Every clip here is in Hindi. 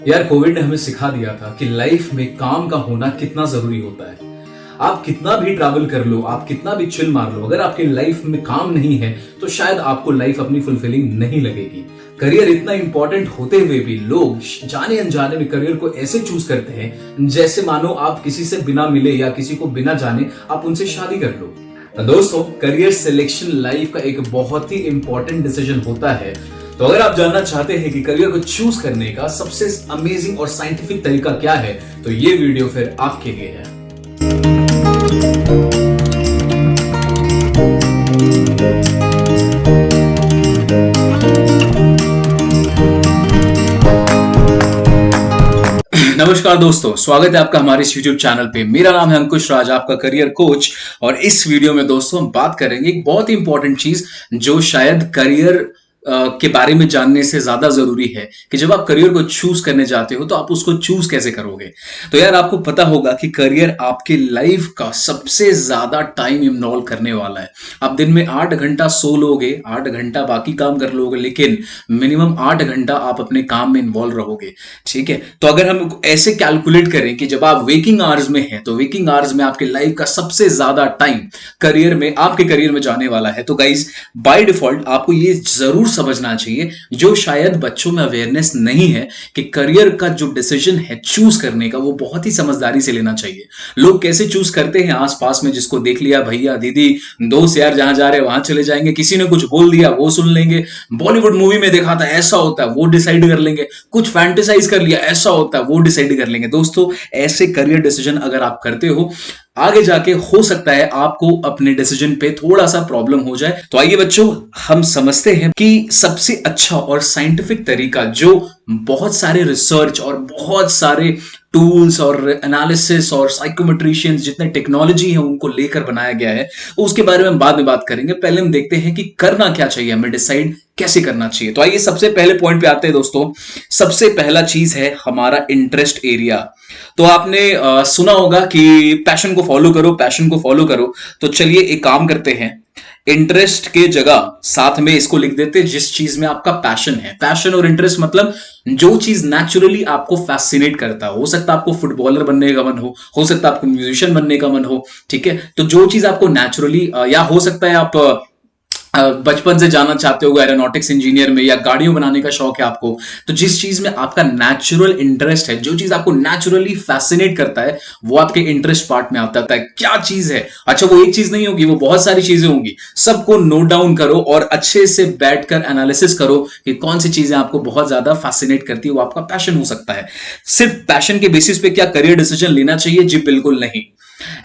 यार कोविड ने हमें सिखा दिया था कि लाइफ में काम का होना कितना जरूरी होता है। आप कितना भी ट्रैवल कर लो, आप कितना भी चिल मार लो, अगर आपकी लाइफ में काम नहीं है तो शायद आपको लाइफ अपनी फुलफिलिंग नहीं लगेगी। करियर इतना इंपॉर्टेंट होते हुए भी लोग जाने अनजाने में करियर को ऐसे चूज करते हैं जैसे मानो आप किसी से बिना मिले या किसी को बिना जाने आप उनसे शादी कर लो। तो दोस्तों, करियर सिलेक्शन लाइफ का एक बहुत ही इंपॉर्टेंट डिसीजन होता है। तो अगर आप जानना चाहते हैं कि करियर को चूज करने का सबसे अमेजिंग और साइंटिफिक तरीका क्या है, तो ये वीडियो फिर आपके लिए है। नमस्कार दोस्तों, स्वागत है आपका हमारे इस YouTube चैनल पे। मेरा नाम है अंकुश राज, आपका करियर कोच। और इस वीडियो में दोस्तों हम बात करेंगे एक बहुत ही इंपॉर्टेंट चीज जो शायद करियर के बारे में जानने से ज्यादा जरूरी है कि जब आप करियर को चूज करने जाते हो तो आप उसको चूज कैसे करोगे। तो यार आपको पता होगा कि करियर आपके लाइफ का सबसे ज्यादा टाइम इन्वॉल्व करने वाला है। आप दिन में 8 घंटा सो लोगे, 8 घंटा बाकी काम कर लोगे, लेकिन मिनिमम 8 घंटा आप अपने काम में इन्वॉल्व रहोगे। ठीक है, तो अगर हम ऐसे कैलकुलेट करें कि जब आप वेकिंग आवर्स में हैं तो वेकिंग आवर्स में आपके लाइफ का सबसे ज्यादा टाइम करियर में, आपके करियर में जाने वाला है। तो गाइस, बाय डिफॉल्ट आपको ये जरूर समझना चाहिए, जो शायद बच्चों में अवेयरनेस नहीं है, कि करियर का जो डिसीजन है चूज करने का वो बहुत ही समझदारी से लेना चाहिए। लोग कैसे चूज करते हैं, आसपास में जिसको देख लिया, भैया दीदी दोस्त यार जहां जा रहे हैं वहां चले जाएंगे, किसी ने कुछ बोल दिया वो सुन लेंगे, बॉलीवुड मूवी में देखा था ऐसा होता है वो डिसाइड कर लेंगे, कुछ फैंटेसाइज कर लिया ऐसा होता है वो डिसाइड कर लेंगे। दोस्तों, ऐसे करियर डिसीजन अगर आप करते हो, आगे जाके हो सकता है आपको अपने डिसीजन पे थोड़ा सा प्रॉब्लम हो जाए। तो आइए बच्चों, हम समझते हैं कि सबसे अच्छा और साइंटिफिक तरीका जो बहुत सारे रिसर्च और बहुत सारे टूल्स और एनालिसिस और साइकोमेट्रिशियंस जितने टेक्नोलॉजी है उनको लेकर बनाया गया है, उसके बारे में हम बाद में बात करेंगे। पहले हम देखते हैं कि करना क्या चाहिए, हमें डिसाइड कैसे करना चाहिए। तो आइए सबसे पहले पॉइंट पे आते हैं दोस्तों। सबसे पहला चीज है हमारा इंटरेस्ट एरिया। तो आपने सुना होगा कि पैशन को फॉलो करो, पैशन को फॉलो करो। तो चलिए एक काम करते हैं, इंटरेस्ट के जगह साथ में इसको लिख देते हैं जिस चीज में आपका पैशन है। पैशन और इंटरेस्ट मतलब जो चीज नेचुरली आपको फैसिनेट करता हो सकता है आपको फुटबॉलर बनने का मन हो सकता है आपको म्यूजिशियन बनने का मन हो। ठीक है, तो जो चीज आपको नेचुरली, या हो सकता है आप बचपन से जाना चाहते हो एरोनॉटिक्स इंजीनियर में, या गाड़ियों बनाने का शौक है आपको, तो जिस चीज में आपका नेचुरल इंटरेस्ट है, जो चीज आपको नेचुरली फैसिनेट करता है, वो आपके इंटरेस्ट पार्ट में आता है। क्या चीज है? अच्छा, वो एक चीज नहीं होगी, वो बहुत सारी चीजें होंगी। सबको नोट डाउन करो और अच्छे से बैठकर एनालिसिस करो कि कौन सी चीजें आपको बहुत ज्यादा फैसिनेट करती है, वो आपका पैशन हो सकता है। सिर्फ पैशन के बेसिस पे क्या करियर डिसीजन लेना चाहिए? जी बिल्कुल नहीं,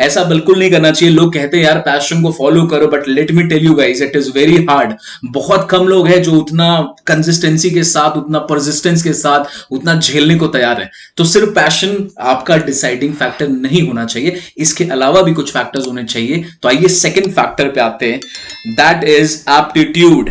ऐसा बिल्कुल नहीं करना चाहिए। लोग कहते हैं यार पैशन को फॉलो करो, but let me tell you guys, it is very hard. बहुत कम लोग हैं जो उतना कंसिस्टेंसी के साथ, उतना परसिस्टेंस के साथ, उतना झेलने को तैयार है। तो सिर्फ पैशन आपका डिसाइडिंग फैक्टर नहीं होना चाहिए, इसके अलावा भी कुछ फैक्टर्स होने चाहिए। तो आइए सेकंड फैक्टर पे आते हैं, that is aptitude.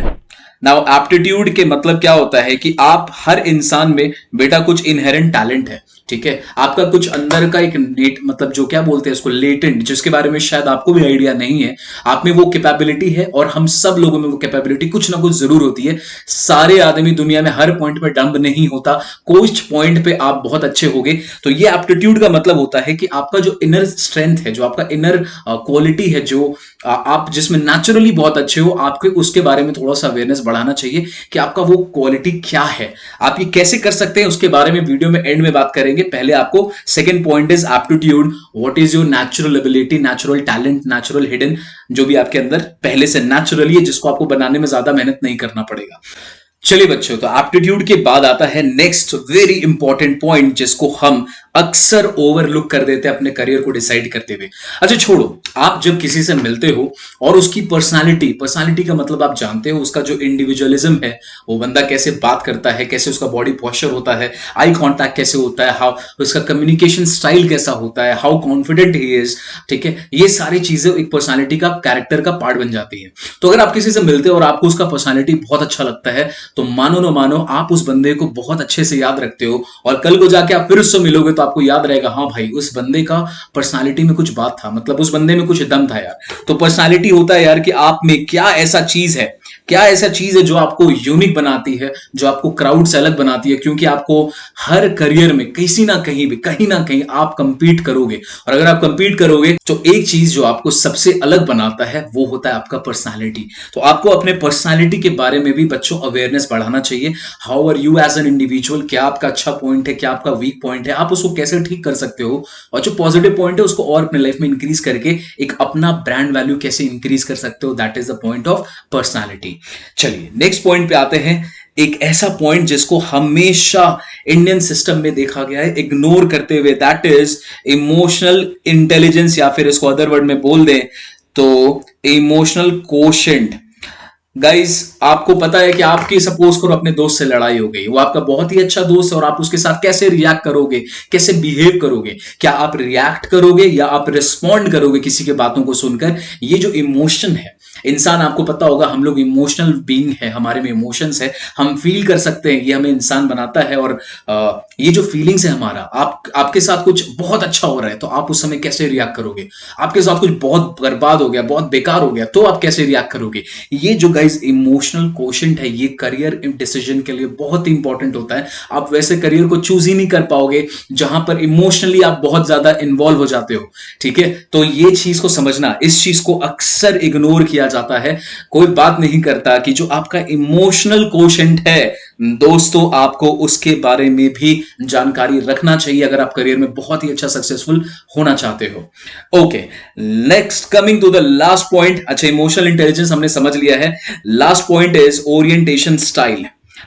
Now aptitude के मतलब क्या होता है कि आप, हर इंसान में बेटा कुछ इनहेरेंट टैलेंट है। ठीक है, आपका कुछ अंदर का एक नेट, मतलब जो क्या बोलते हैं उसको, लेटेंट, जिसके बारे में शायद आपको भी आइडिया नहीं है, आप में वो कैपेबिलिटी है। और हम सब लोगों में वो कैपेबिलिटी कुछ ना कुछ जरूर होती है। सारे आदमी दुनिया में हर पॉइंट पे डम्ब नहीं होता, कुछ पॉइंट पे आप बहुत अच्छे होगे। तो ये एप्टीट्यूड का मतलब होता है कि आपका जो इनर स्ट्रेंथ है, जो आपका इनर क्वालिटी है, जो आप जिसमें नेचुरली बहुत अच्छे हो, आपके उसके बारे में थोड़ा सा अवेयरनेस बढ़ाना चाहिए कि आपका वो क्वालिटी क्या है, आप ये कैसे कर सकते हैं, उसके बारे में वीडियो में एंड में बात करेंगे। पहले आपको second point is aptitude, what is your natural ability, natural talent, natural hidden, जो भी आपके अंदर पहले से नेचुरली है, जिसको आपको बनाने में ज्यादा मेहनत नहीं करना पड़ेगा। चलिए बच्चों, तो एप्टीट्यूड के बाद आता है नेक्स्ट वेरी इंपॉर्टेंट पॉइंट, जिसको हम अक्सर ओवरलुक कर देते हैं अपने करियर को डिसाइड करते हुए। अच्छा छोड़ो, आप जब किसी से मिलते हो और उसकी पर्सनालिटी का मतलब आप जानते हो, उसका जो इंडिविजुअलिज्म है, वो बंदा कैसे बात करता है, कैसे उसका बॉडी पोस्चर होता है, आई कांटेक्ट कैसे होता है, हाउ उसका कम्युनिकेशन स्टाइल कैसा होता है, हाउ कॉन्फिडेंट ही इज। ठीक है, ये सारी चीजें एक पर्सनालिटी का, कैरेक्टर का पार्ट बन जाती है। तो अगर आप किसी से मिलते हो और आपको उसका पर्सनालिटी बहुत अच्छा लगता है, तो मानो ना मानो आप उस बंदे को बहुत अच्छे से याद रखते हो, और कल को जाके आप फिर उससे मिलोगे तो आपको याद रहेगा, हाँ भाई उस बंदे का पर्सनालिटी में कुछ बात था, मतलब उस बंदे में कुछ दम था यार। तो पर्सनालिटी होता है यार कि आप में क्या ऐसा चीज है क्या ऐसा चीज है जो आपको यूनिक बनाती है, जो आपको क्राउड से अलग बनाती है? क्योंकि आपको हर करियर में किसी ना कहीं भी, कहीं ना कहीं आप कंपीट करोगे, और अगर आप कंपीट करोगे तो एक चीज जो आपको सबसे अलग बनाता है वो होता है आपका पर्सनालिटी। तो आपको अपने पर्सनालिटी के बारे में भी बच्चों अवेयरनेस बढ़ाना चाहिए। How are you as an individual, क्या आपका अच्छा पॉइंट है, क्या आपका वीक पॉइंट है, आप उसको कैसे ठीक कर सकते हो, और जो पॉजिटिव पॉइंट है उसको और अपने लाइफ में इंक्रीज करके एक अपना ब्रांड वैल्यू कैसे इंक्रीज कर सकते हो, that is the point of personality. चलिए नेक्स्ट पॉइंट पे आते हैं। एक ऐसा पॉइंट जिसको हमेशा इंडियन सिस्टम में देखा गया है इग्नोर करते हुए, दैट इज इमोशनल इंटेलिजेंस, या फिर इसको अदर वर्ड में बोल दें तो इमोशनल कोशेंट। गाइस आपको पता है कि आपकी सपोज करो अपने दोस्त से लड़ाई हो गई, वो आपका बहुत ही अच्छा दोस्त है, और आप उसके साथ कैसे रिएक्ट करोगे, कैसे बिहेव करोगे? क्या आप रिएक्ट करोगे या आप रिस्पॉन्ड करोगे किसी के बातों को सुनकर? ये जो इमोशन है, इंसान, आपको पता होगा हम लोग इमोशनल बीइंग है, हमारे में इमोशंस है, हम फील कर सकते हैं, ये हमें इंसान बनाता है। और ये जो फीलिंग्स है हमारा, आपके साथ कुछ बहुत अच्छा हो रहा है तो आप उस समय कैसे रिएक्ट करोगे? आपके साथ कुछ बहुत बर्बाद हो गया, बहुत बेकार हो गया, तो आप कैसे रिएक्ट करोगे? ये जो गाइस इमोशनल कोशेंट है, ये करियर डिसीजन के लिए बहुत इंपॉर्टेंट होता है। आप वैसे करियर को चूज ही नहीं कर पाओगे जहां पर इमोशनली आप बहुत ज्यादा इन्वॉल्व हो जाते हो, ठीक है? तो ये चीज को समझना, इस चीज को अक्सर इग्नोर किया जाता है। कोई बात नहीं करता कि जो आपका इमोशनल कोशेंट है दोस्तों, आपको उसके बारे में भी जानकारी रखना चाहिए अगर आप करियर में बहुत ही अच्छा सक्सेसफुल होना चाहते हो। Okay, next coming to the last point. अच्छा, इमोशनल इंटेलिजेंस हमने समझ लिया है। Last point is orientation style.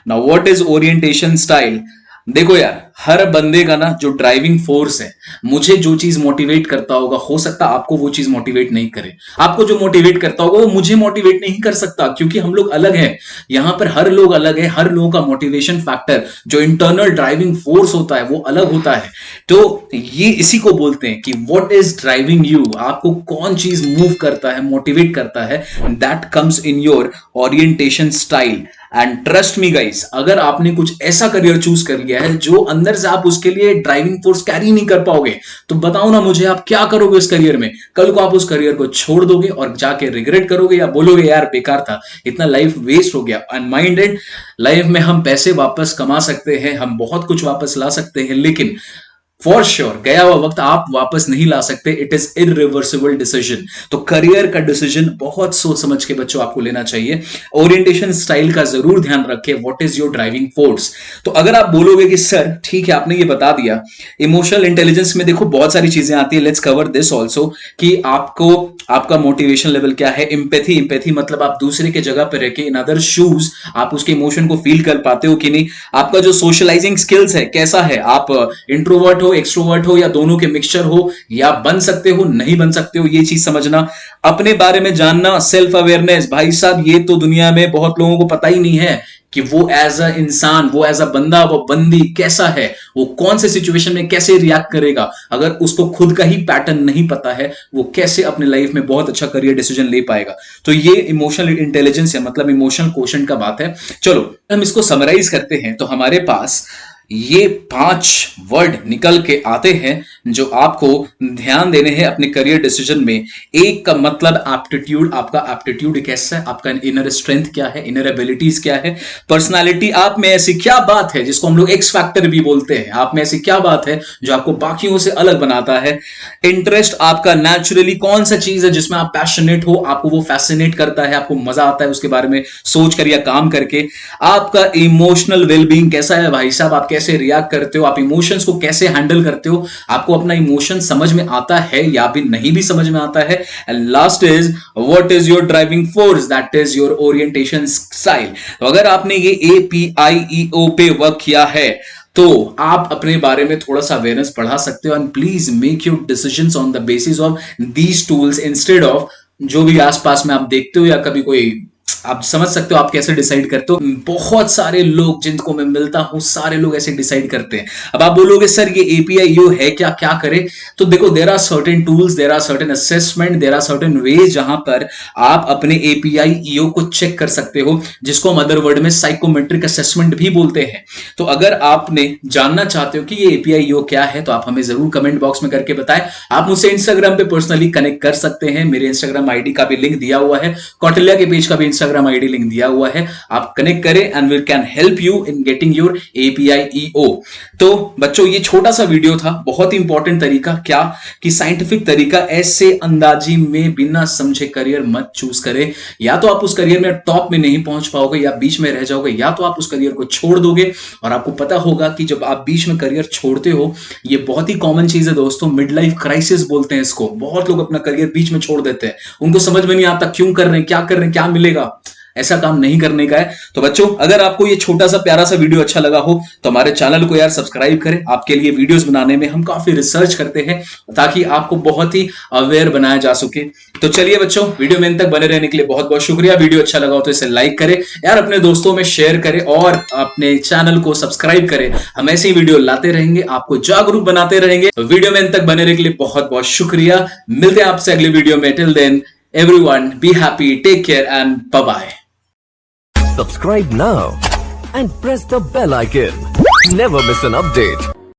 Now what is orientation style? देखो यार, हर बंदे का ना जो ड्राइविंग फोर्स है, मुझे जो चीज मोटिवेट करता होगा, हो सकता है आपको वो चीज मोटिवेट नहीं करे। आपको जो मोटिवेट करता होगा वो मुझे मोटिवेट नहीं कर सकता, क्योंकि हम लोग अलग हैं। यहां पर हर लोग अलग है, हर लोगों का मोटिवेशन फैक्टर, जो इंटरनल ड्राइविंग फोर्स होता है वो अलग होता है। तो ये इसी को बोलते हैं कि व्हाट इज ड्राइविंग यू, आपको कौन चीज मूव करता है, मोटिवेट करता है, that comes in your orientation style. And trust me guys, अगर आपने कुछ ऐसा करियर चूज कर लिया है जो अंदर से आप उसके लिए ड्राइविंग फोर्स कैरी नहीं कर पाओगे, तो बताओ ना मुझे, आप क्या करोगे उस करियर में? कल को आप उस करियर को छोड़ दोगे और जाके रिग्रेट करोगे, या बोलोगे यार बेकार था, इतना लाइफ वेस्ट हो गया। अनमाइंडेड लाइफ में हम पैसे वापस कमा सकते हैं, हम बहुत कुछ वापस ला सकते हैं, लेकिन फॉर श्योर गया हुआ वक्त आप वापस नहीं ला सकते। It is irreversible decision. तो करियर का डिसीजन बहुत सोच समझ के बच्चों आपको लेना चाहिए। ओरिएंटेशन स्टाइल का जरूर ध्यान रखें, what is your driving force. तो अगर आप बोलोगे कि सर ठीक है आपने ये बता दिया, इमोशनल इंटेलिजेंस में देखो बहुत सारी चीजें आती है, लेट्स कवर दिस ऑल्सो, कि आपको आपका मोटिवेशन लेवल क्या है। एम्पैथी, एम्पैथी मतलब आप दूसरे के जगह पर रह के, इन अदर शूज, आप उसके इमोशन को फील कर पाते हो कि नहीं। आपका जो सोशलाइजिंग स्किल्स है कैसा है, आप इंट्रोवर्ट हो, एक्सट्रोवर्ट हो, या दोनों के मिक्सचर हो, या बन सकते हो, नहीं बन सकते हो, ये चीज समझना। अपने बारे में जानना, सेल्फ अवेयरनेस, भाई साहब ये तो दुनिया में बहुत लोगों को पता ही नहीं है कि वो एज अ इंसान, वो एज अ बंदा, वो बंदी कैसा है, वो कौन से सिचुएशन में कैसे रिएक्ट करेगा। अगर उसको खुद का ही पैटर्न नहीं पता है, वो कैसे अपने लाइफ में बहुत अच्छा करियर डिसीजन ले पाएगा। तो ये इमोशनल इंटेलिजेंस है, मतलब इमोशनल क्वोशंट का बात है। चलो हम इसको समराइज करते हैं। तो हमारे पास ये 5 वर्ड निकल के आते हैं जो आपको ध्यान देने हैं अपने करियर डिसीजन में। एक का मतलब एप्टीट्यूड, आपका एप्टीट्यूड कैसा है, आपका इनर स्ट्रेंथ क्या है, इनर एबिलिटीज क्या है। पर्सनालिटी, आप में ऐसी क्या बात है जिसको हम लोग एक्स फैक्टर भी बोलते हैं, आप में ऐसी क्या बात है जो आपको बाकियों से अलग बनाता है। इंटरेस्ट, आपका नेचुरली कौन सा चीज है जिसमें आप पैशनेट हो, आपको वो फैसिनेट करता है, आपको मजा आता है उसके बारे में सोच कर या काम करके। आपका इमोशनल वेलबींग कैसा है, भाई साहब आप कैसे रिएक्ट करते हो, आप इमोशंस को कैसे हैंडल करते हो, आपको अपना इमोशन समझ में आता है या भी नहीं भी समझ में आता है। And last is what is your driving force, that is your orientation style. तो अगर आपने ये APIEO पे वर्क किया है तो आप अपने बारे में थोड़ा सा अवेयरनेस बढ़ा सकते हो। And please make your decisions on the basis of these tools instead of जो भी आसपास में आप देखते हो, या कभी कोई, आप समझ सकते हो आप कैसे डिसाइड करते हो। बहुत सारे लोग जिनको मैं मिलता हूं, सारे लोग ऐसे डिसाइड करते हैं। अब आप बोलोगे सर ये APIEO है क्या, क्या करे? तो देखो, there are certain tools, there are certain assessment, there are certain ways जहां पर आप अपने APIEO को चेक कर सकते हो, जिसको हम अदर वर्ड में साइकोमेट्रिक असेसमेंट भी बोलते हैं। तो अगर आपने जानना चाहते हो कि ये APIEO क्या है तो आप हमें जरूर कमेंट बॉक्स में करके बताएं। आप मुझसे इंस्टाग्राम पे पर्सनली कनेक्ट कर सकते हैं, मेरे इंस्टाग्राम ID का भी लिंक दिया हुआ है, कौटिल्य के पेज का भी इंस्टाग्राम आईडी लिंक दिया हुआ है, आप कनेक्ट करें and we can help you in getting your API EO। तो बच्चों ये छोटा सा वीडियो था, बहुत इंपॉर्टेंट तरीका क्या कि साइंटिफिक तरीका, ऐसे अंदाजी में बिना समझे करियर मत चूज करें। या तो आप उस करियर में टॉप में नहीं पहुंच पाओगे या बीच में रह जाओगे, या तो आप उस करियर को छोड़ दोगे। और आपको पता होगा कि जब आप बीच में करियर छोड़ते हो, ये बहुत ही कॉमन चीज है दोस्तों, मिड लाइफ क्राइसिस बोलते हैं इसको। बहुत लोग अपना करियर बीच में छोड़ देते हैं, उनको समझ में नहीं आता क्यों कर रहे हैं, क्या कर रहे हैं, क्या मिलेगा। ऐसा काम नहीं करने का है। तो बच्चों अगर आपको ये छोटा सा प्यारा सा वीडियो अच्छा लगा हो तो हमारे चैनल को यार सब्सक्राइब करें। आपके लिए वीडियोस बनाने में हम काफी रिसर्च करते हैं ताकि आपको बहुत ही अवेयर बनाया जा सके। तो चलिए बच्चों, वीडियो में इन तक बने रहने के लिए बहुत बहुत शुक्रिया। वीडियो अच्छा लगा हो तो इसे लाइक करें यार, अपने दोस्तों में शेयर करें और अपने चैनल को सब्सक्राइब करें। हम ऐसे ही वीडियो लाते रहेंगे, आपको जागरूक बनाते रहेंगे। तो वीडियो में इन तक बने रहने के लिए बहुत बहुत शुक्रिया। मिलते हैं आपसे अगले वीडियो में। Till then everyone be happy, take care and bye bye. Subscribe now and press the bell icon. Never miss an update.